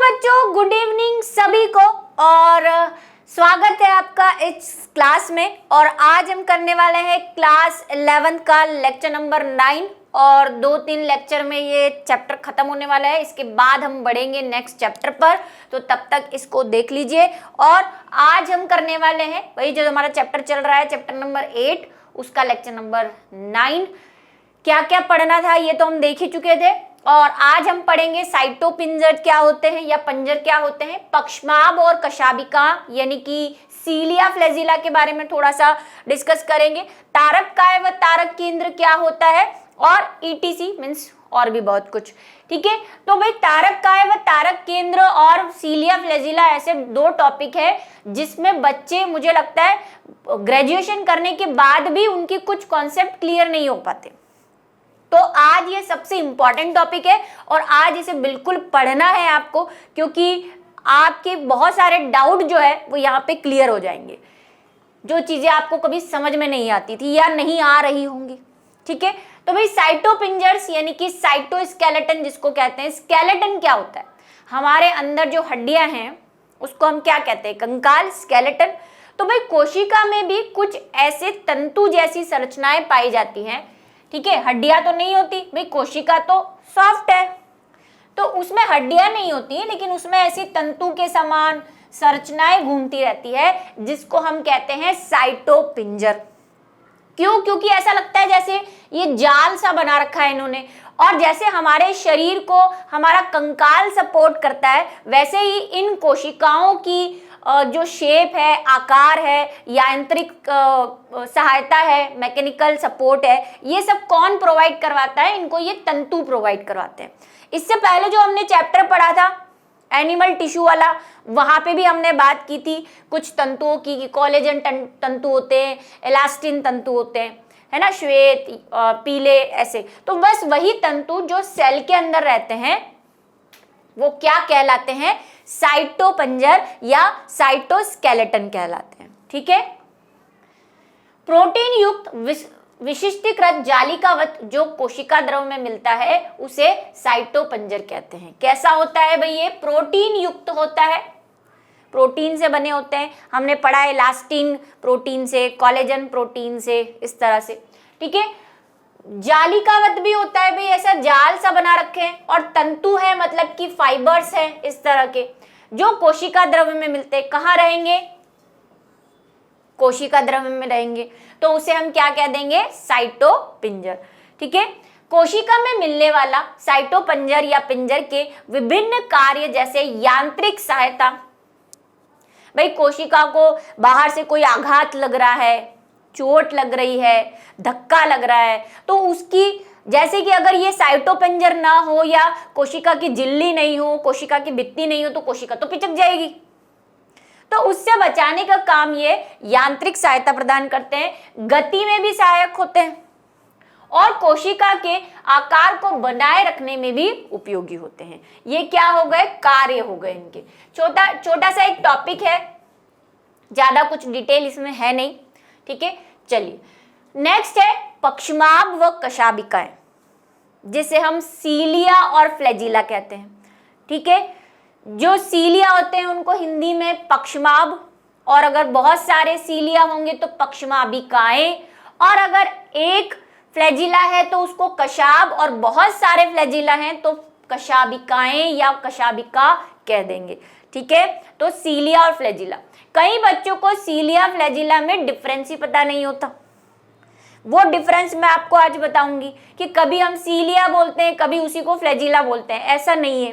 बच्चों, good evening सभी को और स्वागत है आपका इस क्लास में। और आज हम करने वाले हैं क्लास 11 का लेक्चर नंबर 9 और 2-3 लेक्चर में ये चैप्टर खत्म होने वाला है। इसके बाद हम बढ़ेंगे नेक्स्ट चैप्टर पर, तो तब तक इसको देख लीजिए। और आज हम करने वाले हैं वही जो हमारा चैप्टर चल रहा है, चैप्टर नंबर 8, उसका लेक्चर नंबर 9। क्या क्या पढ़ना था ये तो हम देख ही चुके थे। और आज हम पढ़ेंगे साइटोपिंजर क्या होते हैं या पंजर क्या होते हैं, पक्षमाभ और कशाभिका यानी कि सीलिया फ्लैजिला के बारे में थोड़ा सा डिस्कस करेंगे। तारक काय व तारक केंद्र क्या होता है और ईटीसी मीन्स और भी बहुत कुछ। ठीक है, तो भाई तारक काय व तारक केंद्र और सीलिया फ्लैजिला ऐसे दो टॉपिक है जिसमें बच्चे मुझे लगता है ग्रेजुएशन करने के बाद भी उनकी कुछ कॉन्सेप्ट क्लियर नहीं हो पाते। तो आज ये सबसे इंपॉर्टेंट टॉपिक है और आज इसे बिल्कुल पढ़ना है आपको, क्योंकि आपके बहुत सारे डाउट जो है वो यहाँ पे क्लियर हो जाएंगे, जो चीजें आपको कभी समझ में नहीं आती थी या नहीं आ रही होंगी। ठीक है, तो भाई साइटोपिंजर्स यानी कि साइटोस्केलेटन जिसको कहते हैं। स्केलेटन क्या होता है? हमारे अंदर जो हड्डियां हैं उसको हम क्या कहते हैं? कंकाल, स्केलेटन। तो भाई कोशिका में भी कुछ ऐसे तंतु जैसी संरचनाएं पाई जाती हैं। ठीक है, हड्डियां तो नहीं होती भाई, कोशिका तो सॉफ्ट है तो उसमें हड्डियां नहीं होती हैं, लेकिन उसमें ऐसी तंतु के समान संरचनाएं घूमती रहती है जिसको हम कहते हैं साइटोपिंजर। क्यों? क्योंकि ऐसा लगता है जैसे ये जाल सा बना रखा है इन्होंने, और जैसे हमारे शरीर को हमारा कंकाल सपोर्ट करता है वैसे ही इन कोशिकाओं की जो शेप है, आकार है, यांत्रिक सहायता है, मैकेनिकल सपोर्ट है, ये सब कौन प्रोवाइड करवाता है? इनको ये तंतु प्रोवाइड करवाते हैं। इससे पहले जो हमने चैप्टर पढ़ा था एनिमल टिश्यू वाला, वहां पे भी हमने बात की थी कुछ तंतुओं की, कोलेजन तंतु होते हैं, इलास्टिन तंतु होते हैं, है ना, श्वेत, पीले, ऐसे। तो बस वही तंतु जो सेल के अंदर रहते हैं वो क्या कहलाते हैं? साइटोपिंजर या साइटोस्केलेटन कहलाते हैं। ठीक है, प्रोटीन युक्त विशिष्टीकृत जालिकावत जो कोशिका द्रव में मिलता है उसे साइटोपिंजर कहते हैं। कैसा होता है भाई? ये प्रोटीन युक्त होता है, प्रोटीन से बने होते हैं। हमने पढ़ा है इलास्टिन प्रोटीन से, कोलेजन प्रोटीन से, इस तरह से। ठीक है, जालिकावत भी होता है भाई, ऐसा जाल सा बना रखे हैं, और तंतु है मतलब कि फाइबर्स है इस तरह के जो कोशिका द्रव्य में मिलते हैं। कहाँ रहेंगे? कोशिका द्रव्य में रहेंगे, तो उसे हम क्या कह देंगे? साइटोपिंजर। ठीक है, कोशिका में मिलने वाला साइटोपिंजर या पिंजर के विभिन्न कार्य जैसे यांत्रिक सहायता। भाई कोशिका को बाहर से कोई आघात लग रहा है, चोट लग रही है, धक्का लग रहा है, तो उसकी जैसे कि अगर ये साइटोपिंजर ना हो या कोशिका की झिल्ली नहीं हो, कोशिका की भित्ति नहीं हो, तो कोशिका तो पिचक जाएगी। तो उससे बचाने का काम ये यांत्रिक सहायता प्रदान करते हैं, गति में भी सहायक होते हैं और कोशिका के आकार को बनाए रखने में भी उपयोगी होते हैं। ये क्या हो गए? कार्य हो गए इनके। छोटा सा एक टॉपिक है, ज्यादा कुछ डिटेल इसमें है नहीं। ठीक है, चलिए नेक्स्ट है पक्षमाभ व कशाभिकाएं, जिसे हम सीलिया और फ्लैजिला कहते हैं। ठीक है, जो सीलिया होते हैं उनको हिंदी में पक्षमाभ, और अगर बहुत सारे सीलिया होंगे तो पक्षमाभिकाएं, और अगर एक फ्लैजिला है तो उसको कशाभ, और बहुत सारे फ्लैजिला हैं तो कशाभिकाएं या कशाभिका कह देंगे। ठीक है, तो सीलिया और फ्लैजिला। कई बच्चों को सीलिया फ्लैजिला में डिफरेंस ही पता नहीं होता, वो डिफरेंस मैं आपको आज बताऊंगी कि कभी हम सीलिया बोलते हैं, कभी उसी को फ्लैजिला बोलते हैं। ऐसा नहीं है,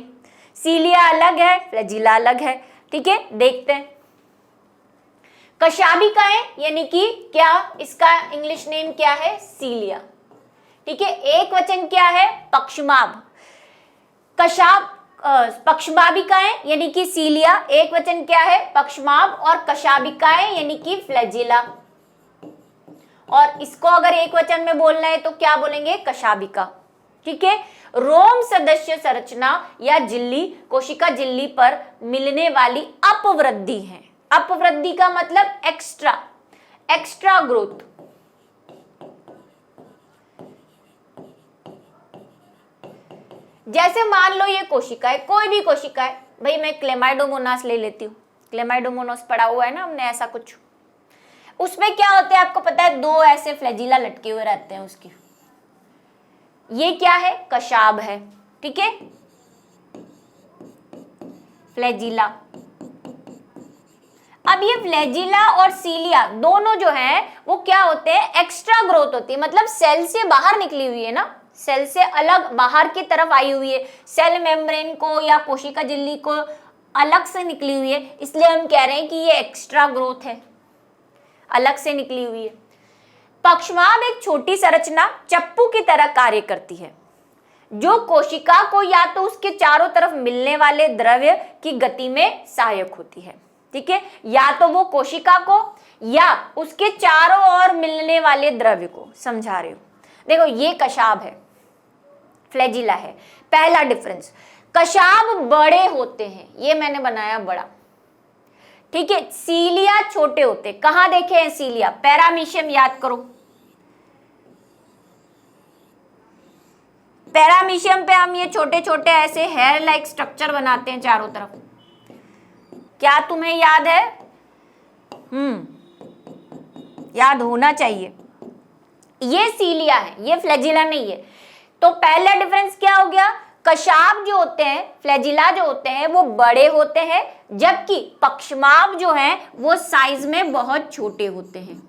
सीलिया अलग है, फ्लैजिला अलग है। ठीक है, देखते हैं। कशाभिकाएं यानी कि क्या, इसका इंग्लिश नेम क्या है? सीलिया। ठीक है, एक वचन क्या है? पक्षमाभ। पक्षमाभिकाएं यानी कि सीलिया, एक वचन क्या है? पक्षमाभ, और कशाभिकाएं यानी कि फ्लैजिला। और इसको अगर एक वचन में बोलना है तो क्या बोलेंगे? कशाभिका। ठीक है, रोम सदस्य संरचना या झिल्ली कोशिका झिल्ली पर मिलने वाली अपवृद्धि है। अपवृद्धि का मतलब एक्स्ट्रा ग्रोथ। जैसे मान लो ये कोशिका है, कोई भी कोशिका है, भाई मैं क्लेमाइडोमोनास ले लेती हूँ, क्लेमाइडोमोनास पढ़ा हुआ है ना हमने ऐसा कुछ। उसमें क्या होता है आपको पता है, दो ऐसे फ्लैजिला लटके हुए रहते हैं उसकी। ये क्या है, कशाब है, ठीक है, फ्लैजिला। अब ये फ्लैजिला और सीलिया दोनों जो है वो क्या होते हैं, एक्स्ट्रा ग्रोथ होती है, मतलब सेल से बाहर निकली हुई है ना, सेल से अलग बाहर की तरफ आई हुई है, सेल मेम्ब्रेन को या कोशिका झिल्ली को अलग से निकली हुई है, इसलिए हम कह रहे हैं कि ये एक्स्ट्रा ग्रोथ है, अलग से निकली हुई है। पक्षवाम एक छोटी संरचना चप्पू की तरह कार्य करती है, जो कोशिका को या तो उसके चारों तरफ मिलने वाले द्रव्य की गति में सहायक होती है, ठीक है, या तो वो कोशिका को या उसके चारों ओर मिलने वाले द्रव्य को, समझा रहे हो। देखो ये कशाब है, फ्लैजिला है। पहला डिफरेंस, कशाब बड़े होते हैं, ये मैंने बनाया बड़ा, ठीक है, सीलिया छोटे होते हैं। कहां देखे हैं सीलिया, पैरामीशियम याद करो, पैरामीशियम पे हम ये छोटे छोटे ऐसे हेयर लाइक स्ट्रक्चर बनाते हैं चारों तरफ, क्या तुम्हें याद है? याद होना चाहिए। ये सीलिया है, ये फ्लैजिला नहीं है। तो पहला डिफरेंस क्या हो गया, कशाब जो होते हैं, फ्लैजिला जो होते हैं वो बड़े होते हैं, जबकि पक्षमाव जो है वो साइज में बहुत छोटे होते हैं।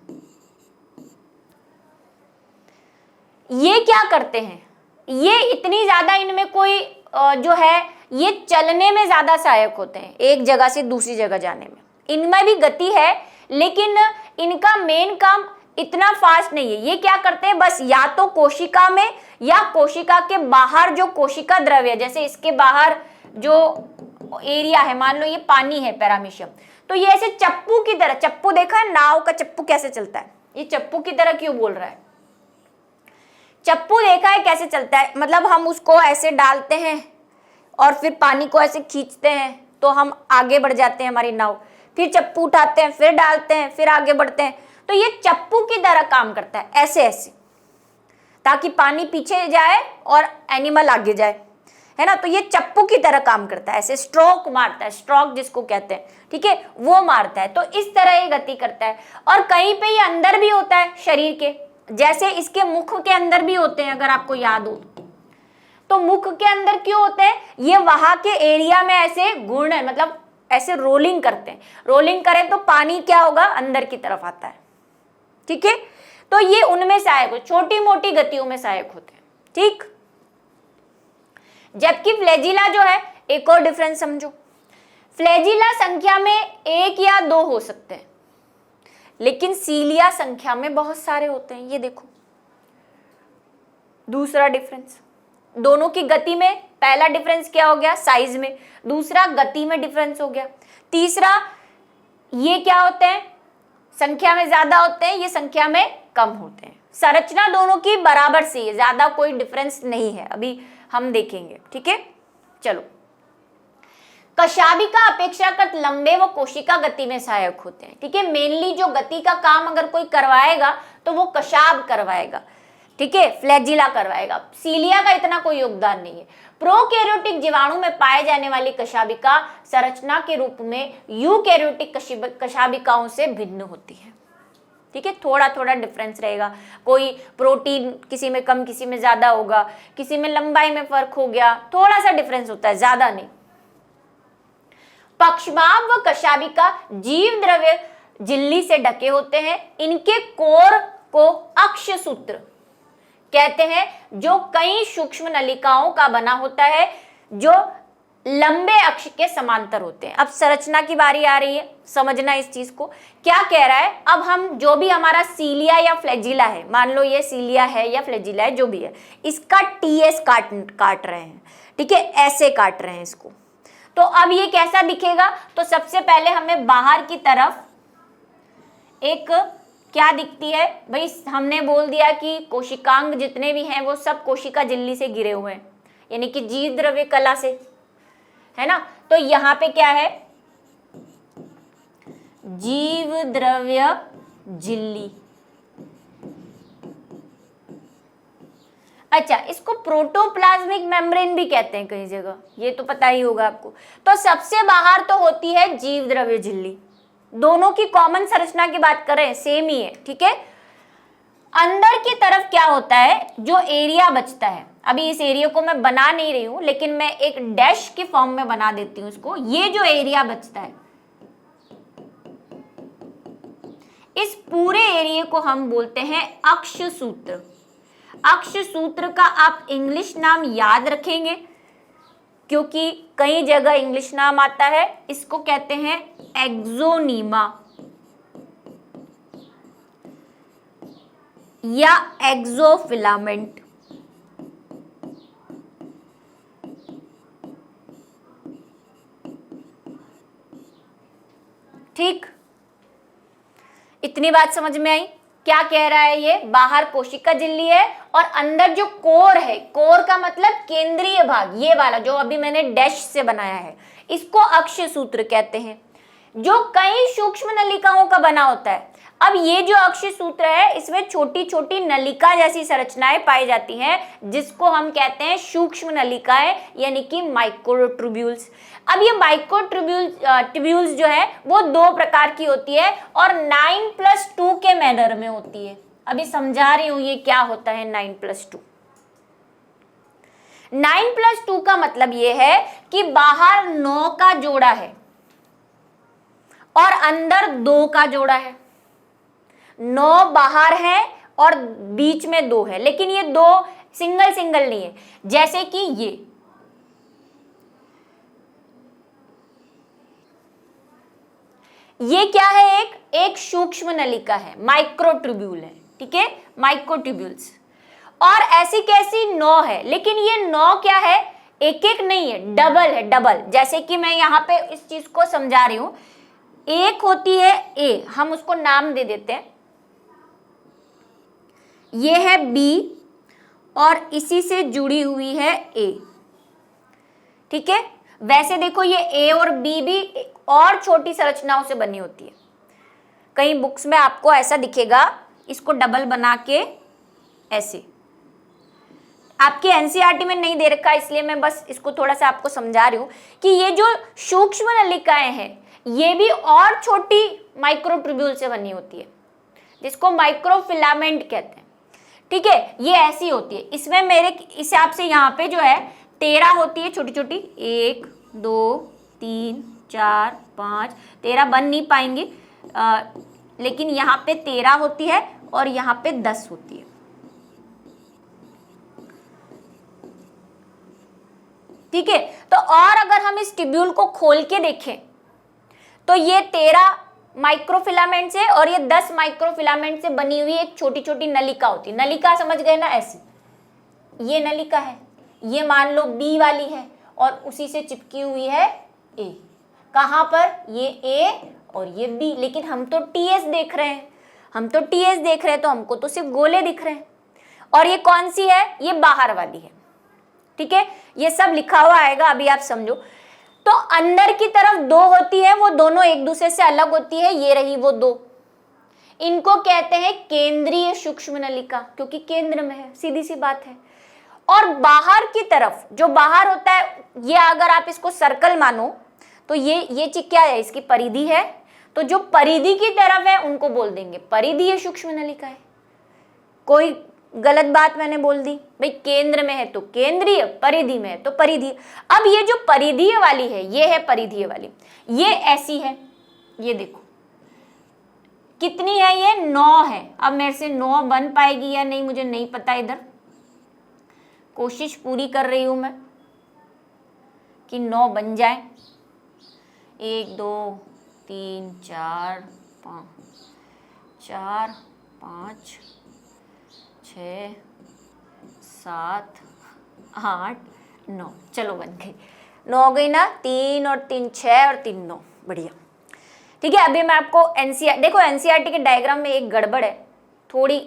ये क्या करते हैं, ये इतनी ज्यादा इनमें कोई जो है ये चलने में ज्यादा सहायक होते हैं, एक जगह से दूसरी जगह जाने में। इनमें भी गति है, लेकिन इनका मेन काम इतना फास्ट नहीं है। ये क्या करते हैं, बस या तो कोशिका में या कोशिका के बाहर जो कोशिका द्रव्य है, जैसे इसके बाहर जो एरिया है, मान लो ये पानी है पैरामीशियम, तो ये ऐसे चप्पू की तरह, चप्पू देखा है नाव का चप्पू कैसे चलता है, ये चप्पू की तरह क्यों बोल रहा है, चप्पू देखा है कैसे चलता है, मतलब हम उसको ऐसे डालते हैं और फिर पानी को ऐसे खींचते हैं तो हम आगे बढ़ जाते हैं हमारी नाव, फिर चप्पू उठाते हैं, फिर डालते हैं, फिर आगे बढ़ते हैं। तो ये चप्पू की तरह काम करता है, ऐसे ऐसे, ताकि पानी पीछे जाए और एनिमल आगे जाए, है ना। तो ये चप्पू की तरह काम करता है, ऐसे स्ट्रोक मारता है, स्ट्रोक जिसको कहते हैं, ठीक है, वो मारता है। तो इस तरह ये गति करता है। और कहीं पे ये अंदर भी होता है शरीर के, जैसे इसके मुख के अंदर भी होते हैं, अगर आपको याद हो तो मुख के अंदर क्यों होते हैं, ये वहां के एरिया में ऐसे घूर्णन, मतलब ऐसे रोलिंग करते हैं, रोलिंग करें तो पानी क्या होगा, अंदर की तरफ आता है, ठीक है। तो ये उनमें सहायक हो, छोटी मोटी गतियों में सहायक होते हैं, ठीक। जबकि फ्लैजिला जो है, एक और डिफरेंस समझो, फ्लैजिला संख्या में एक या दो हो सकते हैं, लेकिन सीलिया संख्या में बहुत सारे होते हैं। ये देखो दूसरा डिफरेंस, दोनों की गति में, पहला डिफरेंस क्या हो गया, साइज में, दूसरा गति में डिफरेंस हो गया, तीसरा ये क्या होते हैं, संख्या में ज्यादा होते हैं, ये संख्या में कम होते हैं। संरचना दोनों की बराबर सी है, ज्यादा कोई डिफरेंस नहीं है, अभी हम देखेंगे, ठीक है। चलो, कशाबिका अपेक्षाकृत लंबे व कोशिका गति में सहायक होते हैं, ठीक है। मेनली जो गति का काम अगर कोई करवाएगा तो वो कशाब करवाएगा, ठीक है, फ्लैजिला करवाएगा। सीलिया का इतना कोई योगदान नहीं है। प्रोकैरियोटिक जीवाणु में पाए जाने वाली कशाबिका संरचना के रूप में यूकैरियोटिक कशाबिकाओं से भिन्न होती है, ठीक है। थोड़ा थोड़ा डिफरेंस रहेगा, कोई प्रोटीन किसी में कम किसी में ज्यादा होगा, किसी में लंबाई में फर्क हो गया, थोड़ा सा डिफरेंस होता है, ज्यादा नहीं। पक्षमाव व कशाबिका जीव द्रव्य झिल्ली से ढके होते हैं। इनके कोर को अक्ष सूत्र कहते हैं, जो कई सूक्ष्म नलिकाओं का बना होता है, जो लंबे अक्ष के समांतर होते हैं। अब संरचना की बारी आ रही है, समझना इस चीज को, क्या कह रहा है। अब हम जो भी हमारा सीलिया या फ्लैजिला है, मान लो ये सीलिया है या फ्लैजिला है, जो भी है, इसका टीएस काट रहे हैं, ठीक है, ऐसे काट रहे हैं इसको। तो अब ये कैसा दिखेगा, तो सबसे पहले हमें बाहर की तरफ एक क्या दिखती है भाई, हमने बोल दिया कि कोशिकांग जितने भी हैं वो सब कोशिका झिल्ली से घिरे हुए हैं, यानी कि जीव द्रव्य कला से, है ना। तो यहाँ पे क्या है, जीव द्रव्य झिल्ली। अच्छा, इसको प्रोटोप्लाज्मिक मेम्ब्रेन भी कहते हैं कई जगह, ये तो पता ही होगा आपको। तो सबसे बाहर तो होती है जीव द्रव्य झिल्ली, दोनों की कॉमन संरचना की बात करें सेम ही है, ठीक है। अंदर की तरफ क्या होता है, जो एरिया बचता है, अभी इस एरिया को मैं बना नहीं रही हूं लेकिन मैं एक डैश के फॉर्म में बना देती हूं इसको। ये जो एरिया बचता है, इस पूरे एरिया को हम बोलते हैं अक्ष सूत्र। अक्ष सूत्र का आप इंग्लिश नाम याद रखेंगे क्योंकि कई जगह इंग्लिश नाम आता है, इसको कहते हैं एक्सोनीमा या एक्सोफिलामेंट। ठीक, इतनी बात समझ में आई। क्या कह रहा है ये, बाहर कोशिका झिल्ली है और अंदर जो कोर है, कोर का मतलब केंद्रीय भाग, ये वाला जो अभी मैंने डैश से बनाया है, इसको अक्ष सूत्र कहते हैं, जो कई सूक्ष्म नलिकाओं का बना होता है। अब ये जो अक्ष सूत्र है, इसमें छोटी छोटी नलिका जैसी संरचनाएं पाई जाती हैं, जिसको हम कहते हैं सूक्ष्म नलिकाएं, यानी कि माइक्रोट्यूब्यूल्स। अब ये माइक्रोट्यूब्यूल्स जो है वो दो प्रकार की होती है और 9+2 के मैनर में होती है। अभी समझा रही हूं ये क्या होता है 9+2। 9+2 का मतलब ये है कि बाहर 9 का जोड़ा है और अंदर 2 का जोड़ा है। 9 बाहर है और बीच में 2 है, लेकिन ये 2 सिंगल नहीं है, जैसे कि ये क्या है, एक सूक्ष्म नलिका है, माइक्रोट्यूब्यूल है, ठीक है, माइक्रोट्यूब्यूल्स। और ऐसी कैसी 9 है, लेकिन ये 9 क्या है, एक नहीं है, डबल है, डबल। जैसे कि मैं यहाँ पे इस चीज को समझा रही हूं, एक होती है ए, हम उसको नाम दे देते हैं, ये है बी और इसी से जुड़ी हुई है ए, ठीक है। वैसे देखो ये ए और बी भी और छोटी संरचनाओं से बनी होती है, कई बुक्स में आपको ऐसा दिखेगा, इसको डबल बना के ऐसे। आपके एनसीईआरटी में नहीं दे रखा, इसलिए मैं बस इसको थोड़ा सा आपको समझा रही हूं कि ये जो सूक्ष्म नलिकाएं हैं ये भी और छोटी माइक्रोट्यूब्यूल से बनी होती है, जिसको माइक्रोफिलामेंट कहते हैं, ठीक है। ये ऐसी होती है, इसमें मेरे हिसाब से यहाँ पे जो है 13 होती है छोटी छोटी, 1 2 3 4 5, 13 बन नहीं पाएंगी, लेकिन यहाँ पे 13 होती है और यहाँ पे 10 होती है, ठीक है। तो और अगर हम इस ट्यूब्यूल को खोल के देखें तो ये 13 माइक्रोफिलामेंट से और ये 10 माइक्रोफिलामेंट से बनी हुई एक छोटी छोटी नलिका होती है। नलिका समझ गए ना, ऐसी ये नलिका है, ये मान लो बी वाली है और उसी से चिपकी हुई है ए। कहां पर, ये ए और ये बी, लेकिन हम तो टीएस देख रहे हैं, तो हमको तो सिर्फ गोले दिख रहे हैं। और ये कौन सी है, ये बाहर वाली है, ठीक है। ये सब लिखा हुआ आएगा, अभी आप समझो। तो अंदर की तरफ 2 होती है, वो दोनों एक दूसरे से अलग होती है, ये रही वो 2, इनको कहते हैं केंद्रीय सूक्ष्म नलिका, क्योंकि केंद्र में है, सीधी सी बात है। और बाहर की तरफ जो बाहर होता है, ये अगर आप इसको सर्कल मानो तो ये चीज क्या है, इसकी परिधि है, तो जो परिधि की तरफ है उनको बोल देंगे परिधीय सूक्ष्म नलिका है। कोई गलत बात मैंने बोल दी भाई, केंद्र में है तो केंद्रीय, परिधि में है तो परिधीय। अब ये जो परिधीय वाली है, ये है परिधीय वाली, ये ऐसी है, ये देखो कितनी है, ये 9 है। अब मेरे से 9 बन पाएगी या नहीं मुझे नहीं पता, इधर कोशिश पूरी कर रही हूं मैं कि 9 बन जाए। 1 2 3 4 5 6 7 8 9, चलो बन गई, 9 गई ना, 3 और 3 6 और 3 9, बढ़िया, ठीक है। अभी मैं आपको एनसीईआरटी, देखो एनसीईआरटी के डायग्राम में एक गड़बड़ है, थोड़ी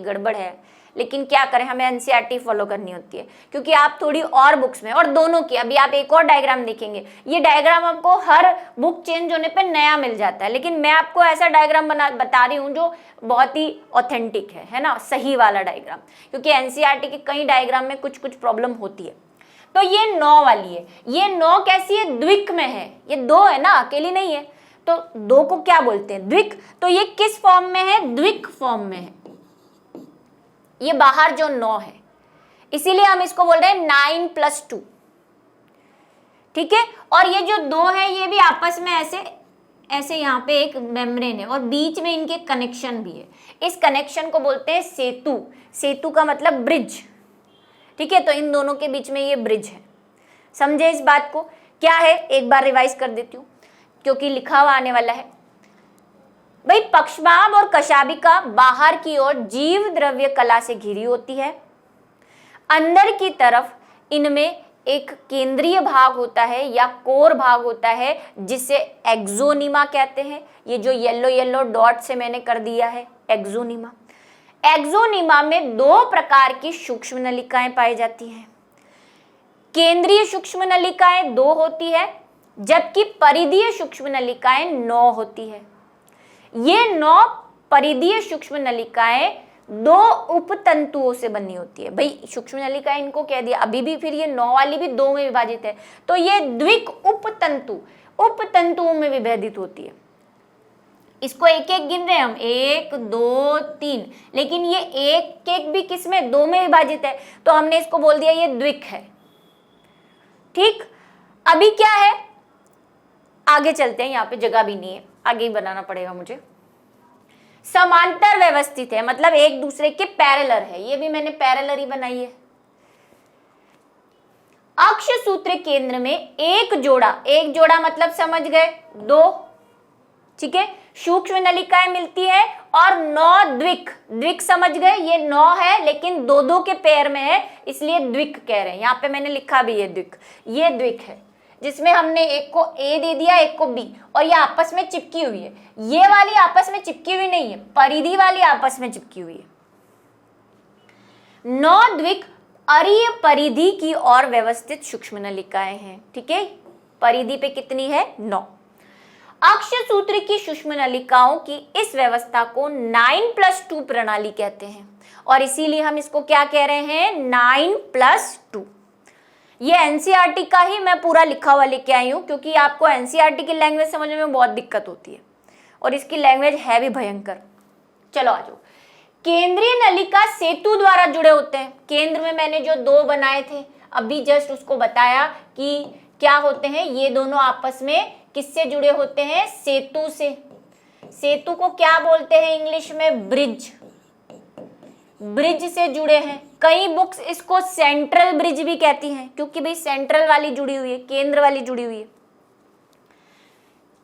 गड़बड़ है, लेकिन क्या करें, हमें एनसीईआरटी फॉलो करनी होती है, क्योंकि आप थोड़ी और बुक्स में, और दोनों की, अभी आप एक और डायग्राम देखेंगे, ये डायग्राम आपको हर बुक चेंज होने पे नया मिल जाता है, लेकिन मैं आपको ऐसा डायग्राम बता रही हूँ जो बहुत ही ऑथेंटिक है ना, सही वाला डायग्राम, क्योंकि एनसीईआरटी के कई डायग्राम में कुछ कुछ प्रॉब्लम होती है। तो ये 9 वाली है, ये 9 कैसी है, द्विक में है, ये 2 है ना, अकेली नहीं है, तो 2 को क्या बोलते हैं, द्विक। तो ये किस फॉर्म में है, द्विक फॉर्म में है, ये बाहर जो 9 है, इसीलिए हम इसको बोल रहे हैं 9 + 2, ठीक है। और ये जो 2 है ये भी आपस में ऐसे ऐसे यहाँ पे एक मेम्ब्रेन है और बीच में इनके कनेक्शन भी है, इस कनेक्शन को बोलते हैं सेतु। सेतु का मतलब ब्रिज, ठीक है, तो इन दोनों के बीच में ये ब्रिज है। समझे इस बात को, क्या है, एक बार रिवाइज कर देती हूँ क्योंकि लिखा हुआ आने वाला है। भाई पक्षवाम और कशाभिका बाहर की ओर जीव द्रव्य कला से घिरी होती है, अंदर की तरफ इनमें एक केंद्रीय भाग होता है या कोर भाग होता है जिसे एक्सोनिमा कहते हैं। ये जो येलो येलो डॉट से मैंने कर दिया है एक्सोनिमा। एक्सोनिमा में 2 प्रकार की सूक्ष्म नलिकाएं पाई जाती हैं। केंद्रीय सूक्ष्म नलिकाएं 2 होती है, जबकि परिधीय सूक्ष्म नलिकाएं 9 होती है। ये 9 परिधीय सूक्ष्म नलिकाएं 2 उपतंतुओं से बनी होती है। भाई सूक्ष्म नलिकाएं इनको कह दिया, अभी भी फिर ये 9 वाली भी 2 में विभाजित है, तो ये द्विक उपतंतुओं में विभेदित होती है। इसको एक एक गिन रहे हैं हम, 1 2 3, लेकिन ये एक एक भी किसमें, 2 में विभाजित है, तो हमने इसको बोल दिया ये द्विक है। ठीक, अभी क्या है, आगे चलते हैं, यहाँ पे जगह भी नहीं है, आगे ही बनाना पड़ेगा मुझे। समांतर व्यवस्थित है, मतलब एक दूसरे के पैरेलल है, ये भी मैंने पैरेलल ही बनाई है। अक्ष सूत्र केंद्र में एक जोड़ा मतलब समझ गए 2, ठीक है, सूक्ष्म नलिकाएं मिलती है और 9 द्विक समझ गए, ये 9 है लेकिन 2 के पेयर में है, इसलिए द्विक कह रहे हैं। यहाँ पे मैंने लिखा भी है द्विक, ये द्विक है जिसमें हमने एक को A दे दिया, एक को B, और ये आपस में चिपकी हुई है। ये वाली आपस में चिपकी हुई नहीं है, परिधि वाली आपस में चिपकी हुई है। 9 द्विक अरीय परिधि की ओर व्यवस्थित सूक्ष्म नलिकाएं हैं, ठीक है। परिधि पे कितनी है, 9। अक्ष सूत्र की सूक्ष्म नलिकाओं की इस व्यवस्था को 9 + 2 प्रणाली कहते हैं, और इसीलिए हम इसको क्या कह रहे हैं, 9 + 2। ये एनसीईआरटी का ही मैं पूरा लिखा हुआ लेके आई हूँ, क्योंकि आपको एनसीईआरटी की लैंग्वेज समझने में बहुत दिक्कत होती है और इसकी लैंग्वेज है भी भयंकर। चलो आ जाओ। केंद्रीय नलिका सेतु द्वारा जुड़े होते हैं। केंद्र में मैंने जो 2 बनाए थे अभी जस्ट उसको बताया कि क्या होते हैं, ये दोनों आपस में किससे जुड़े होते हैं, सेतु से। सेतु को क्या बोलते हैं इंग्लिश में, ब्रिज से जुड़े हैं। कई बुक्स इसको सेंट्रल ब्रिज भी कहती हैं, क्योंकि भाई सेंट्रल वाली जुड़ी हुई है, केंद्र वाली जुड़ी हुई है।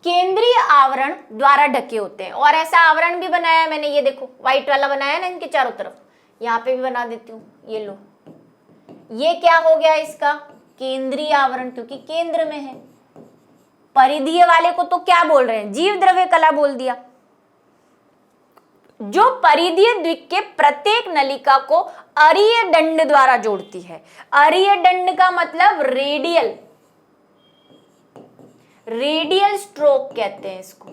केंद्रीय आवरण द्वारा ढके होते हैं, और ऐसा आवरण भी बनाया है मैंने, ये देखो व्हाइट वाला बनाया ना इनके चारों तरफ, यहाँ पे भी बना देती हूँ, ये लो, ये क्या हो गया इसका, केंद्रीय आवरण, क्योंकि केंद्र में है। परिधीय वाले को तो क्या बोल रहे हैं, जीव द्रव्य कला बोल दिया। जो परिधीय द्विक के प्रत्येक नलिका को अरीय दंड द्वारा जोड़ती है। अरीय दंड का मतलब रेडियल स्ट्रोक कहते हैं इसको,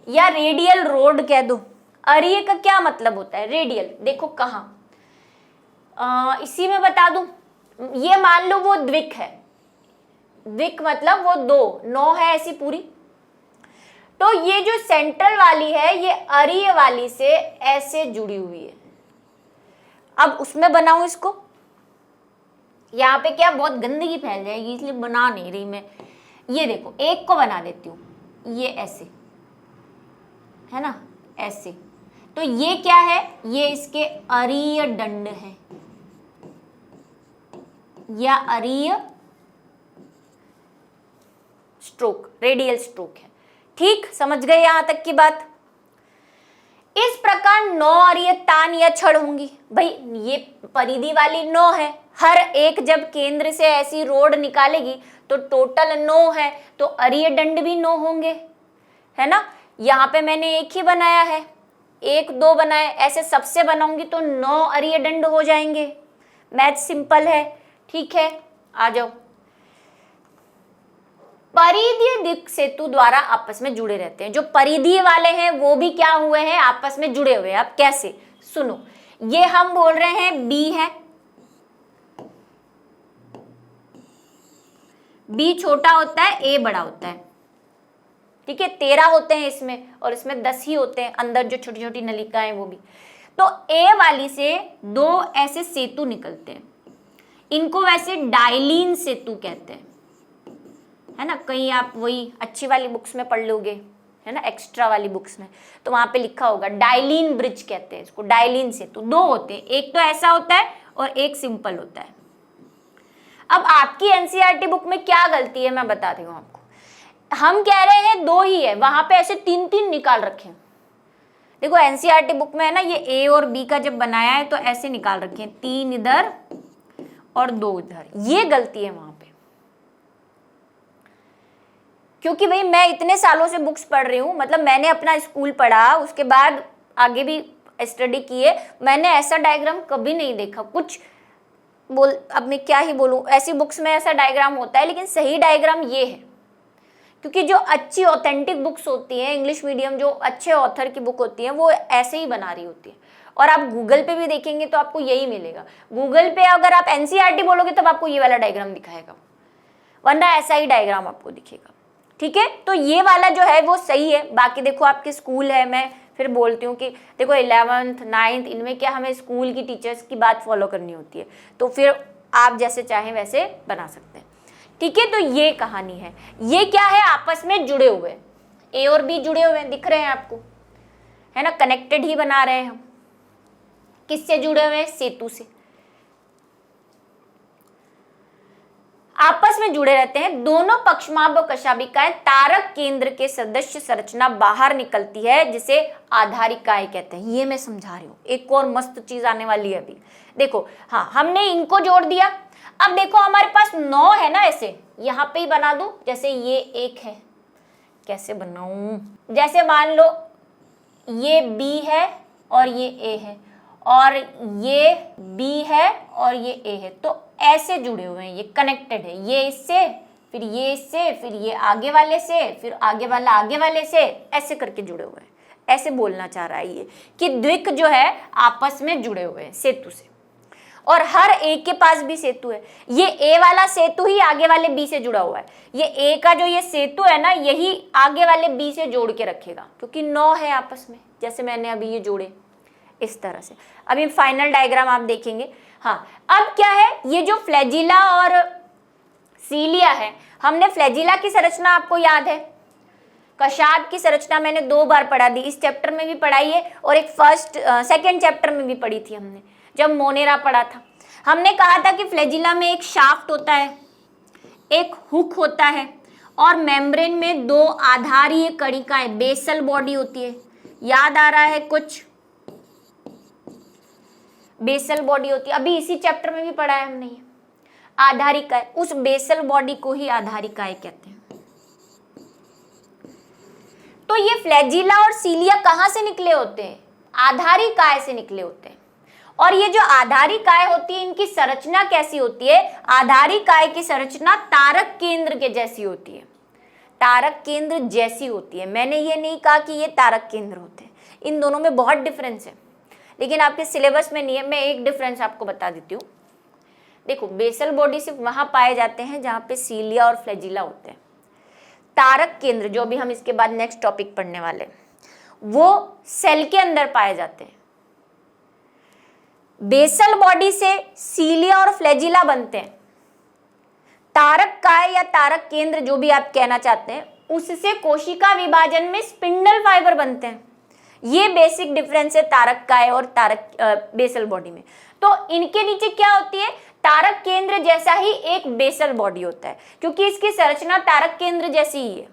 या रेडियल रोड कह दो। अरीय का क्या मतलब होता है, रेडियल। देखो कहाँ, इसी में बता दूं, ये मान लो वो द्विक है, द्विक मतलब वो 9 है ऐसी पूरी, तो ये जो सेंट्रल वाली है ये अरीय वाली से ऐसे जुड़ी हुई है। अब उसमें बनाऊं इसको, यहाँ पे क्या बहुत गंदगी फैल जाएगी इसलिए बना नहीं रही मैं। ये देखो एक को बना देती हूँ, ये ऐसे है ना, ऐसे, तो ये क्या है, ये इसके अरीय दंड है या अरीय स्ट्रोक, रेडियल स्ट्रोक है। ठीक, समझ गए यहां तक की बात। इस प्रकार 9 अरीय तान या छड़ होंगी। भाई ये परिधि वाली 9 है, हर एक जब केंद्र से ऐसी रोड निकालेगी तो टोटल 9 है, तो अरीय दंड भी 9 होंगे, है ना। यहाँ पे मैंने एक ही बनाया है, 1 2 बनाए, ऐसे सबसे बनाऊंगी तो 9 अरिय दंड हो जाएंगे। मैथ सिंपल है, ठीक है, आ जाओ। परिधीय द्विक सेतु द्वारा आपस में जुड़े रहते हैं। जो परिधीय वाले हैं वो भी क्या हुए हैं, आपस में जुड़े हुए हैं। अब कैसे, सुनो, ये हम बोल रहे हैं बी है, बी छोटा होता है, ए बड़ा होता है, ठीक है। 13 होते हैं इसमें और इसमें 10 ही होते हैं, अंदर जो छोटी छोटी नलिकाएं वो भी। तो ए वाली से 2 ऐसे सेतु निकलते हैं, इनको वैसे डाइलिन सेतु कहते हैं, है ना। कहीं आप वही अच्छी वाली बुक्स में पढ़ लोगे, है ना, एक्स्ट्रा वाली बुक्स में, तो वहां पे लिखा होगा डाइलिन ब्रिज कहते हैं इसको, डाइलिन सेतु। 2 होते हैं, एक तो ऐसा होता है और एक सिंपल होता है। अब आपकी एनसीईआरटी बुक में क्या गलती है मैं बताती हूँ आपको। हम कह रहे हैं 2 ही है, वहां पे ऐसे 3 निकाल रखे हैं। देखो एनसीईआरटी बुक में है ना, ये ए और बी का जब बनाया है तो ऐसे निकाल रखे हैं, 3 इधर और 2 इधर, ये गलती है वहां पे। क्योंकि भाई मैं इतने सालों से बुक्स पढ़ रही हूँ, मतलब मैंने अपना स्कूल पढ़ा, उसके बाद आगे भी स्टडी की है, मैंने ऐसा डायग्राम कभी नहीं देखा। कुछ अब मैं क्या ही बोलूँ, ऐसी बुक्स में ऐसा डायग्राम होता है, लेकिन सही डायग्राम ये है। क्योंकि जो अच्छी ऑथेंटिक बुक्स होती हैं, इंग्लिश मीडियम जो अच्छे ऑथर की बुक होती है, वो ऐसे ही बना रही होती है। और आप गूगल पे भी देखेंगे तो आपको यही मिलेगा। गूगल पे अगर आप एनसीईआरटी बोलोगे तब आपको ये वाला डायग्राम दिखाएगा, वरना ऐसा ही डायग्राम आपको दिखेगा, ठीक है। तो ये वाला जो है वो सही है। बाकी देखो आपके स्कूल है, मैं फिर बोलती हूँ कि देखो 11th 9th इनमें क्या हमें स्कूल की टीचर्स की बात फॉलो करनी होती है, तो फिर आप जैसे चाहें वैसे बना सकते हैं, ठीक है। तो ये कहानी है, ये क्या है, आपस में जुड़े हुए, ए और बी जुड़े हुए हैं, दिख रहे हैं आपको, है ना, कनेक्टेड ही बना रहे हैं हम। किससे जुड़े हुए हैं, सेतु से, आपस में जुड़े रहते हैं। दोनों पक्षमाभ और कशाभिकाएं तारक केंद्र के सदस्य संरचना बाहर निकलती है, जिसे आधारिकाएं कहते हैं। ये मैं समझा रही हूँ, एक और मस्त चीज आने वाली है अभी। देखो हाँ, हमने इनको जोड़ दिया। अब देखो हमारे पास 9 है ना, ऐसे यहाँ पे ही बना दूं, जैसे ये 1 है, कैसे बनाऊं, जैसे मान लो ये B है और ये A है, और ये B है और ये A है, तो ऐसे जुड़े हुए हैं, ये कनेक्टेड है, ये इससे, फिर ये इससे, फिर ये आगे वाले से, फिर आगे वाला आगे वाले से, ऐसे करके जुड़े हुए हैं। ऐसे बोलना चाह रहा है ये कि द्विक जो है आपस में जुड़े हुए हैं सेतु से, और हर एक के पास भी सेतु है। ये ए वाला सेतु ही आगे वाले बी से जुड़ा हुआ है। ये ए का जो ये सेतु है ना, यही आगे वाले बी से जोड़ के रखेगा, क्योंकि 9 है आपस में, जैसे मैंने अभी ये जोड़े इस तरह से। अभी फाइनल डायग्राम आप देखेंगे। हाँ, अब क्या है, ये जो फ्लैजिला और सीलिया है, हमने फ्लैजिला की संरचना आपको याद है, कशाद की संरचना मैंने 2 बार पढ़ा दी, इस चैप्टर में भी पढ़ाई है और एक सेकंड चैप्टर में भी पढ़ी थी हमने, जब मोनेरा पढ़ा था। हमने कहा था कि फ्लैजिला में एक शाफ्ट होता है, एक हुक होता है, और मेम्ब्रेन में 2 आधारीय कणिकाएं, बेसल बॉडी होती है। याद आ रहा है कुछ, बेसल बॉडी होती है, अभी इसी चैप्टर में भी पढ़ा है हमने ये आधारिकाएं। उस बेसल बॉडी को ही आधारिकाएं कहते हैं। तो ये फ्लैजिला और सीलिया कहां से निकले होते हैं, आधारिकाएं से निकले होते हैं। और ये जो आधारिकाएं होती है, इनकी संरचना कैसी होती है, आधारिकाएं की संरचना तारक केंद्र के जैसी होती है, तारक केंद्र जैसी होती है। मैंने ये नहीं कहा कि ये तारक केंद्र होते हैं, इन दोनों में बहुत डिफरेंस है, लेकिन आपके सिलेबस में नहीं है। मैं एक डिफरेंस आपको बता देती हूँ। देखो, बेसल बॉडी सिर्फ वहां पाए जाते हैं जहां पे सीलिया और फ्लैजिला होते हैं। तारक केंद्र, जो भी हम इसके बाद नेक्स्ट टॉपिक पढ़ने वाले, वो सेल के अंदर पाए जाते हैं। बेसल बॉडी से सीलिया और फ्लैजिला बनते हैं। तारक काय या तारक केंद्र, जो भी आप कहना चाहते हैं, उससे कोशिका विभाजन में स्पिंडल फाइबर बनते हैं। ये बेसिक डिफरेंस है तारक काय और तारक बेसल बॉडी में। तो इनके नीचे क्या होती है, तारक केंद्र जैसा ही एक बेसल बॉडी होता है, क्योंकि इसकी संरचना तारक केंद्र जैसी ही है।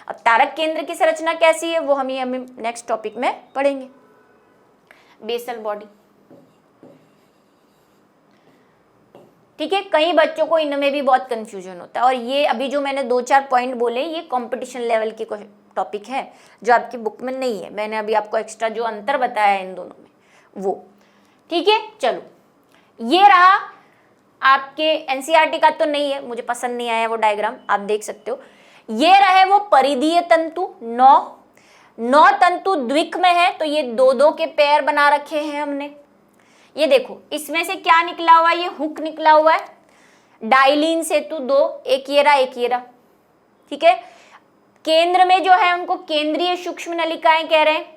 अब तारक केंद्र की संरचना कैसी है वो हम नेक्स्ट टॉपिक में पढ़ेंगे। बेसल बॉडी, ठीक है। कई बच्चों को इनमें भी बहुत कंफ्यूजन होता है, और ये अभी जो मैंने 2-4 पॉइंट बोले, ये कंपटीशन लेवल के टॉपिक है जो आपकी बुक में नहीं है। मैंने अभी आपको एक्स्ट्रा जो अंतर बताया है इन दोनों में वो, ठीक है। चलो, ये रहा आपके एनसीईआरटी का तो नहीं है, मुझे पसंद नहीं आया वो डायग्राम, आप देख सकते हो। ये रहे वो परिधीय तंतु, 9 तंतु द्विक में है, तो ये 2-2 के पेयर बना रखे हैं हमने। ये देखो, इसमें से क्या निकला हुआ है, ये हुक निकला हुआ है, डाइलिन सेतु 2, एक ये रहा, ठीक है। केंद्र में जो है उनको केंद्रीय सूक्ष्म नलिकाएं कह रहे हैं,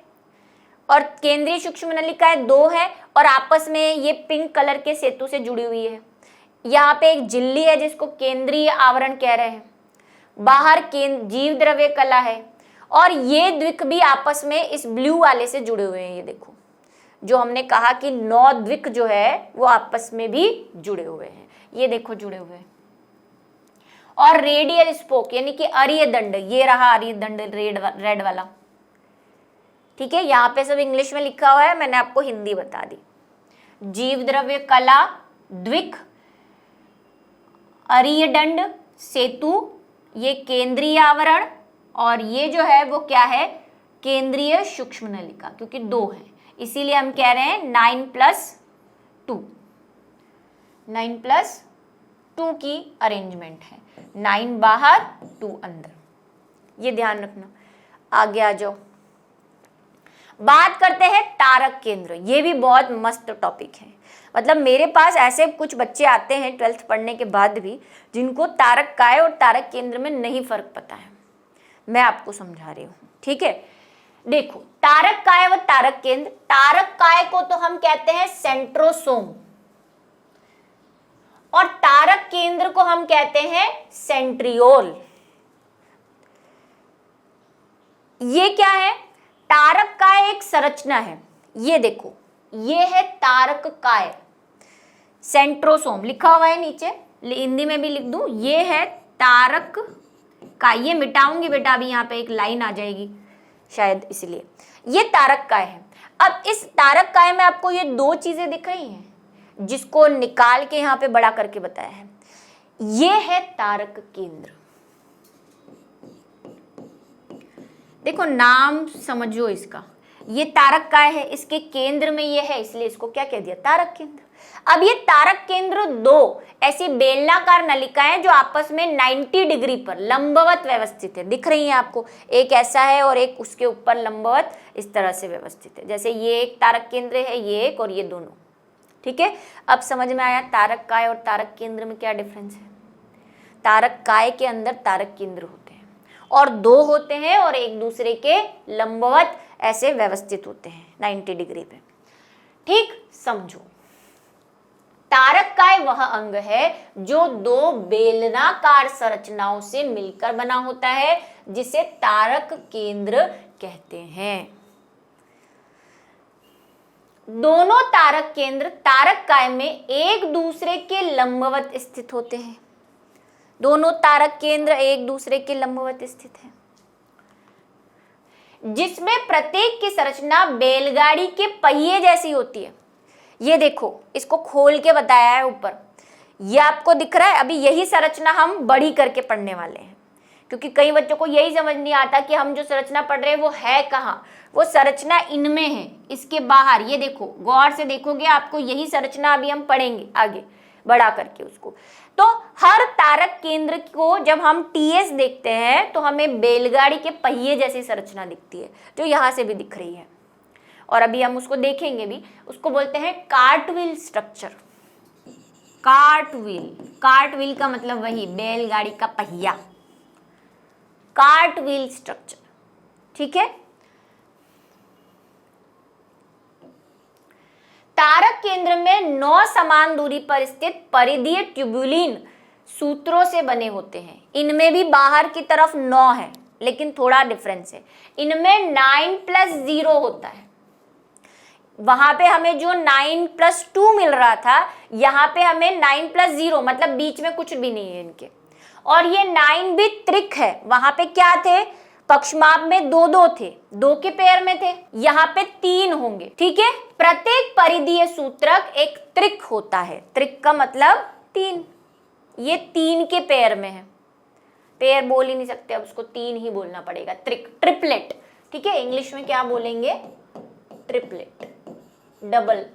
और केंद्रीय सूक्ष्म नलिकाएं 2 है और आपस में ये पिंक कलर के सेतु से जुड़ी हुई है। यहाँ पे एक झिल्ली है जिसको केंद्रीय आवरण कह रहे हैं, बाहर जीव द्रव्य कला है, और ये द्विक भी आपस में इस ब्लू वाले से जुड़े हुए हैं। ये देखो, जो हमने कहा कि 9 द्विक जो है वो आपस में भी जुड़े हुए हैं, ये देखो जुड़े हुए हैं। और रेडियल स्पोक यानी कि अरीय दंड, ये रहा अरीय दंड रेड वाला, ठीक है। यहाँ पे सब इंग्लिश में लिखा हुआ है, मैंने आपको हिंदी बता दी। जीव द्रव्य कला, द्विक, अरीय दंड, सेतु, ये केंद्रीय आवरण, और ये जो है वो क्या है, केंद्रीय सूक्ष्म नलिका, क्योंकि 2 है इसीलिए हम कह रहे हैं 9+2, 9+2 की अरेंजमेंट है, 9 बाहर 2 अंदर, ये ध्यान रखना। आगे आ जाओ, बात करते हैं तारक केंद्र। ये भी बहुत मस्त टॉपिक है, मतलब मेरे पास ऐसे कुछ बच्चे आते हैं 12th पढ़ने के बाद भी जिनको तारक काय और तारक केंद्र में नहीं फर्क पता है, मैं आपको समझा रही हूँ, ठीक है। देखो, तारक काय व तारक केंद्र, तारक काय को तो हम कहते हैं सेंट्रोसोम, और तारक केंद्र को हम कहते हैं सेंट्रियोल। ये क्या है, तारक काय एक संरचना है, ये देखो, ये है तारक काय, सेंट्रोसोम लिखा हुआ है नीचे, हिंदी में भी लिख दूं, ये है तारक काय। ये मिटाऊंगी बेटा, अभी यहाँ पे एक लाइन आ जाएगी शायद, इसलिए ये तारक काय है। अब इस तारक काय में आपको ये 2 चीजें दिख रही हैं जिसको निकाल के यहाँ पे बड़ा करके बताया है। ये है तारक केंद्र, देखो नाम समझो इसका, ये तारक काय है, इसके केंद्र में ये है, इसलिए इसको क्या कह दिया, तारक केंद्र। अब ये तारक केंद्र 2 ऐसी बेलनाकार नलिकाएं जो आपस में 90 डिग्री पर लंबवत व्यवस्थित है, दिख रही हैं आपको, एक ऐसा है और एक उसके ऊपर लंबवत इस तरह से व्यवस्थित है, जैसे ये एक तारक केंद्र है, ये एक और ये दोनों, ठीक है। अब समझ में आया तारक काय और तारक केंद्र में क्या डिफरेंस है। तारक काय के अंदर तारक केंद्र होते हैं और 2 होते हैं और एक दूसरे के लंबवत ऐसे व्यवस्थित होते हैं 90 डिग्री पे, ठीक, समझो। तारक काय वह अंग है जो 2 बेलनाकार संरचनाओं से मिलकर बना होता है, जिसे तारक केंद्र कहते हैं। दोनों तारक केंद्र तारक काय में एक दूसरे के लंबवत स्थित होते हैं, दोनों तारक केंद्र एक दूसरे के लंबवत स्थित हैं, जिसमें प्रत्येक की संरचना बैलगाड़ी के पहिए जैसी होती है। ये देखो, इसको खोल के बताया है ऊपर, ये आपको दिख रहा है। अभी यही संरचना हम बड़ी करके पढ़ने वाले हैं, क्योंकि कई बच्चों को यही समझ नहीं आता कि हम जो संरचना पढ़ रहे हैं वो है कहाँ, वो संरचना इनमें है, इसके बाहर। ये देखो, गौर से देखोगे आपको यही संरचना अभी हम पढ़ेंगे आगे बड़ा करके उसको। तो हर तारक केंद्र को जब हम टीएस देखते हैं तो हमें बैलगाड़ी के पहिए जैसी संरचना दिखती है, जो यहाँ से भी दिख रही है, और अभी हम उसको देखेंगे भी। उसको बोलते हैं कार्टव्हील स्ट्रक्चर। कार्टव्हील, कार्टव्हील का मतलब वही बैलगाड़ी का पहिया, कार्टव्हील स्ट्रक्चर, ठीक है। तारक केंद्र में 9 समान दूरी पर स्थित परिधीय ट्यूबुलिन सूत्रों से बने होते हैं। इनमें भी बाहर की तरफ 9 है, लेकिन थोड़ा डिफरेंस है, इनमें 9+0 होता है। वहां पे हमें जो 9+2 मिल रहा था, यहाँ पे हमें 9+0, मतलब बीच में कुछ भी नहीं है इनके। और ये 9 भी त्रिक है, वहां पे क्या थे, पक्षमाप में 2-2 थे, 2 के पेयर में थे, यहाँ पे 3 होंगे, ठीक है। प्रत्येक परिधीय सूत्रक एक त्रिक होता है, त्रिक का मतलब 3, ये 3 के पेयर में है, पेयर बोल ही नहीं सकते, अब उसको तीन ही बोलना पड़ेगा, ट्रिपलेट। ठीक है, इंग्लिश में क्या बोलेंगे, ट्रिपलेट, डबल।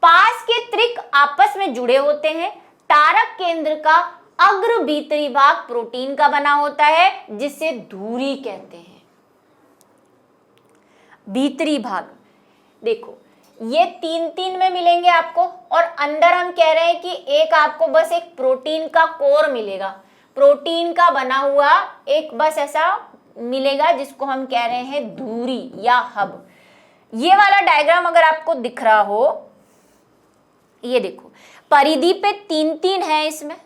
पास के त्रिक आपस में जुड़े होते हैं। तारक केंद्र का अग्र भीतरी भाग प्रोटीन का बना होता है जिसे धुरी कहते हैं। भीतरी भाग देखो ये तीन तीन में मिलेंगे आपको, और अंदर हम कह रहे हैं कि एक आपको बस एक प्रोटीन का कोर मिलेगा, प्रोटीन का बना हुआ एक बस ऐसा मिलेगा जिसको हम कह रहे हैं धुरी या हब। ये वाला डायग्राम अगर आपको दिख रहा हो, ये देखो परिधि पे तीन तीन है इसमें,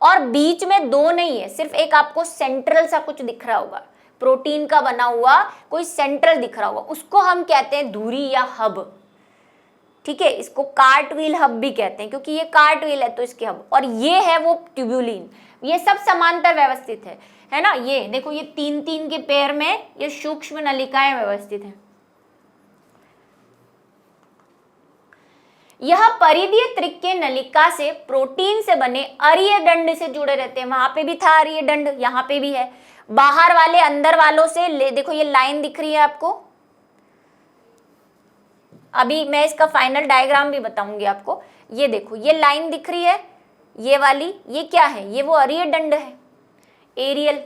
और बीच में दो नहीं है, सिर्फ एक आपको सेंट्रल सा कुछ दिख रहा होगा, प्रोटीन का बना हुआ कोई सेंट्रल दिख रहा होगा, उसको हम कहते हैं धुरी या हब। ठीक है, इसको कार्टविल हब भी कहते हैं क्योंकि ये कार्टविल है तो इसके हब, और ये है वो ट्यूब्यूलिन। ये सब समांतर व्यवस्थित है ना। ये देखो ये तीन तीन के पेयर में ये सूक्ष्म नलिकाएं व्यवस्थित हैं। यह परिधीय त्रिक के नलिका से प्रोटीन से बने अरीय दंड से जुड़े रहते हैं। वहां पे भी था अरीय दंड, यहाँ पे भी है। बाहर वाले अंदर वालों से देखो ये लाइन दिख रही है आपको, अभी मैं इसका फाइनल डायग्राम भी बताऊंगी आपको। ये देखो ये लाइन दिख रही है, ये वाली, ये क्या है, ये वो अरीय दंड है, एरियल।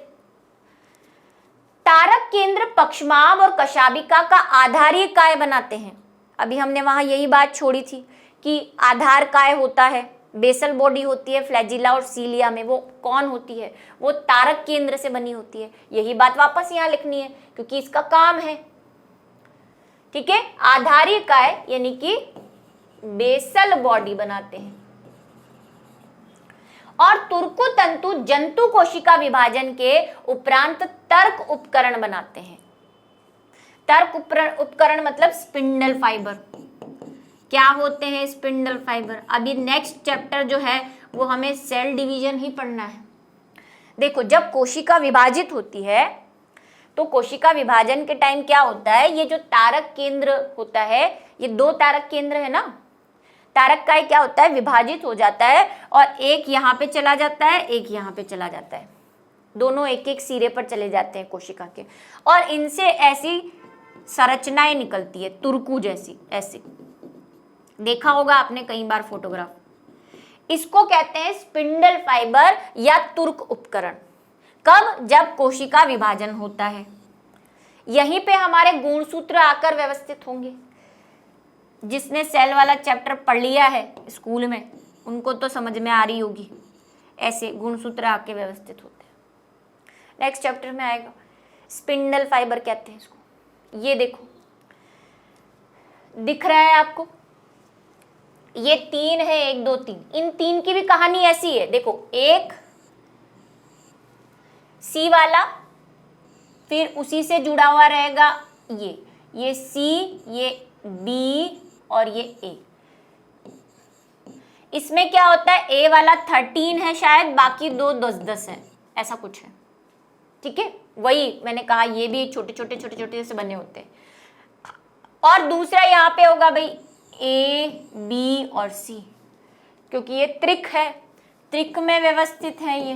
तारक केंद्र पक्षमाभ और कशाभिका का आधारीय काय बनाते हैं। अभी हमने वहां यही बात छोड़ी थी कि आधार काय होता है, बेसल बॉडी होती है फ्लैजिला और सीलिया में, वो कौन होती है, वो तारक केंद्र से बनी होती है। यही बात वापस यहाँ लिखनी है क्योंकि इसका काम है। ठीक है, आधारीय काय यानी कि बेसल बॉडी बनाते हैं। और तुर्कु तंतु जंतु कोशिका विभाजन के उपरांत तर्क उपकरण बनाते हैं। तर्क उपकरण मतलब स्पिंडल फाइबर। क्या होते हैं स्पिंडल फाइबर? अभी नेक्स्ट चैप्टर जो है वो हमें सेल डिवीजन ही पढ़ना है। देखो जब कोशिका विभाजित होती है तो कोशिका विभाजन के टाइम क्या होता है, ये जो तारक केंद्र होता है, ये दो तारक केंद्र है ना, तारक काय क्या होता है, विभाजित हो जाता है और एक यहाँ पे चला जाता है, एक यहाँ पे चला जाता है, दोनों एक एक सिरे पर चले जाते हैं कोशिका के, और इनसे ऐसी संरचनाएं निकलती है तुर्कु जैसी, ऐसी देखा होगा आपने कई बार फोटोग्राफ। इसको कहते हैं स्पिंडल फाइबर या तुर्क उपकरण। कब? जब कोशिका विभाजन होता है। यहीं पे हमारे गुणसूत्र आकर व्यवस्थित होंगे। जिसने सेल वाला चैप्टर पढ़ लिया है स्कूल में उनको तो समझ में आ रही होगी, ऐसे गुणसूत्र आके व्यवस्थित होते हैं। नेक्स्ट चैप्टर में आएगा स्पिंडल फाइबर कहते हैं इसको। ये देखो दिख रहा है आपको, ये तीन है, एक दो तीन, इन तीन की भी कहानी ऐसी है। देखो एक सी वाला, फिर उसी से जुड़ा हुआ रहेगा ये सी, ये बी और ये ए। इसमें क्या होता है, ए वाला 13 है शायद, बाकी दो 10-10 है, ऐसा कुछ है। ठीक है, वही मैंने कहा ये भी छोटे छोटे से बने होते हैं। और दूसरा यहाँ पे होगा भाई ए बी और सी, क्योंकि ये त्रिक है, त्रिक में व्यवस्थित है, ये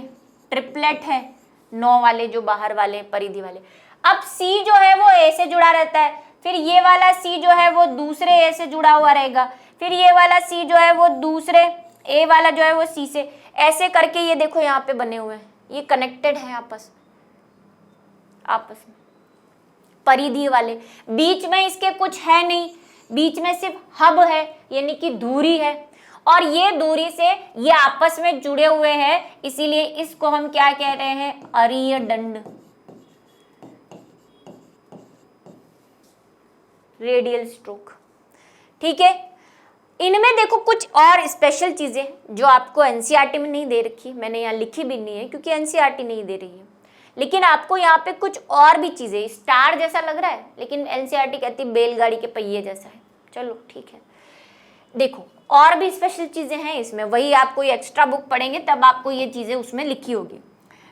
ट्रिपलेट है, 9 वाले जो बाहर वाले परिधि वाले। अब सी जो है वो ए से जुड़ा रहता है, फिर ये वाला सी जो है वो दूसरे ए से जुड़ा हुआ रहेगा, फिर ये वाला सी जो है वो दूसरे ए वाला जो है वो सी से, ऐसे करके ये देखो यहाँ पे बने हुए हैं, ये कनेक्टेड है आपस में, परिधि वाले। बीच में इसके कुछ है नहीं, बीच में सिर्फ हब है यानी कि धुरी है, और ये दूरी से ये आपस में जुड़े हुए हैं, इसीलिए इसको हम क्या कह रहे हैं, अरीय दंड, रेडियल स्ट्रोक। ठीक है, इनमें देखो कुछ और स्पेशल चीजें जो आपको एनसीईआरटी में नहीं दे रखी, मैंने यहाँ लिखी भी नहीं है क्योंकि एनसीईआरटी नहीं दे रही है, लेकिन आपको यहाँ पे कुछ और भी चीजें, स्टार जैसा लग रहा है लेकिन एनसीईआरटी कहती है बैलगाड़ी के पहिए जैसा है। चलो ठीक है, देखो और भी स्पेशल चीजें हैं इसमें, वही आप कोई एक्स्ट्रा बुक पढ़ेंगे तब आपको ये चीजें उसमें लिखी होगी।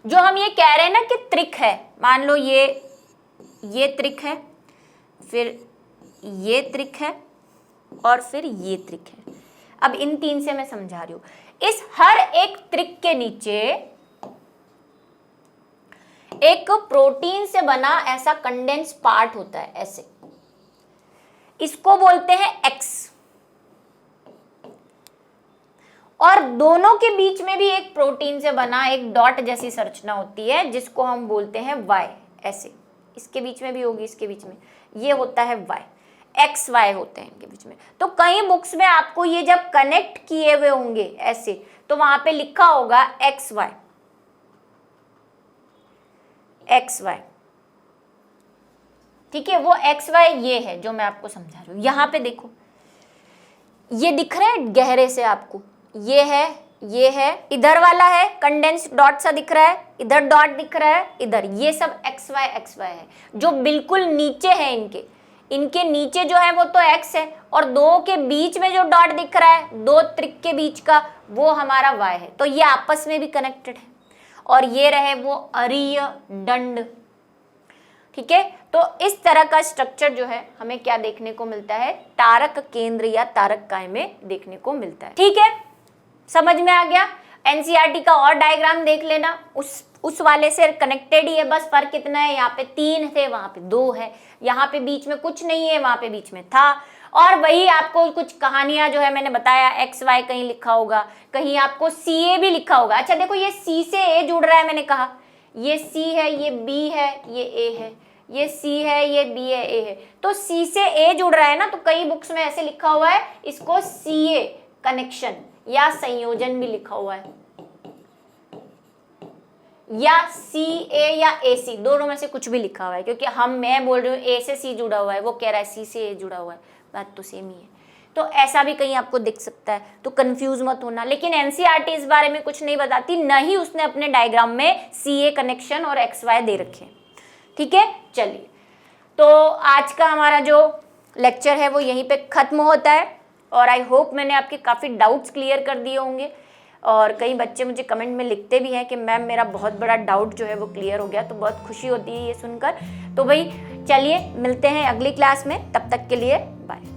जो हम ये कह रहे हैं ना कि त्रिक है, मान लो ये त्रिक है, फिर ये त्रिक है और फिर ये त्रिक है। अब इन तीन से मैं समझा रही हूँ, इस हर एक त्रिक के नीचे एक प्रोटीन से बना ऐसा कंडेंस पार्ट होता है ऐसे, इसको बोलते हैं एक्स। और दोनों के बीच में भी एक प्रोटीन से बना एक डॉट जैसी संरचना होती है जिसको हम बोलते हैं वाई, ऐसे इसके बीच में भी होगी, इसके बीच में ये होता है वाई, एक्स वाई होते हैं इनके बीच में। तो कई बुक्स में आपको ये जब कनेक्ट किए हुए होंगे ऐसे, तो वहां पे लिखा होगा एक्स वाई, एक्स वाई, ठीक है। वो एक्स वाई ये है जो मैं आपको समझा रही हूं। यहां पे देखो, ये दिख रहा है गहरे से आपको, ये है, इधर वाला है कंडेंस्ड डॉट सा दिख रहा है, इधर डॉट दिख रहा है, इधर, ये सब एक्स वाई है। जो बिल्कुल नीचे है इनके नीचे जो है वो तो एक्स है, और दो के बीच में जो डॉट दिख रहा है, दो त्रिक के बीच का, वो हमारा वाई है। तो ये आपस में भी कनेक्टेड है। और ये रहे वो अरीय दंड, ठीक है। तो इस तरह का स्ट्रक्चर जो है हमें क्या देखने को मिलता है, तारक केंद्र या तारक काय में देखने को मिलता है, ठीक है। समझ में आ गया। एनसीईआरटी का और डायग्राम देख लेना, उस वाले से कनेक्टेड ही है, बस फर्क कितना है, यहाँ पे 3 थे, वहां पे 2 है, यहाँ पे बीच में कुछ नहीं है, वहां पे बीच में था। और वही आपको कुछ कहानियां जो है मैंने बताया, एक्स वाई कहीं लिखा होगा, कहीं आपको सी ए भी लिखा होगा। अच्छा देखो, ये सी से ए जुड़ रहा है, मैंने कहा ये सी है, ये बी है, ये ए है, ये सी है, ये बी है, ए है। तो सी से ए जुड़ रहा है ना, तो कई बुक्स में ऐसे लिखा हुआ है, इसको सी ए कनेक्शन या संयोजन भी लिखा हुआ है, या सी ए या ए सी, दोनों में से कुछ भी लिखा हुआ है। क्योंकि मैं बोल रही हूँ ए से सी जुड़ा हुआ है, वो कह रहा है सी से ए जुड़ा हुआ है, बात तो सेम ही है। तो ऐसा भी कहीं आपको दिख सकता है, तो कंफ्यूज मत होना। लेकिन एनसीईआरटी इस बारे में कुछ नहीं बताती, न ही उसने अपने डायग्राम में सी ए कनेक्शन और एक्स वाई दे रखे, ठीक है। चलिए, तो आज का हमारा जो लेक्चर है वो यहीं पे खत्म होता है, और आई होप मैंने आपके काफ़ी डाउट्स क्लियर कर दिए होंगे। और कई बच्चे मुझे कमेंट में लिखते भी हैं कि मैम मेरा बहुत बड़ा डाउट जो है वो क्लियर हो गया, तो बहुत खुशी होती है ये सुनकर। तो भाई चलिए मिलते हैं अगली क्लास में, तब तक के लिए बाय।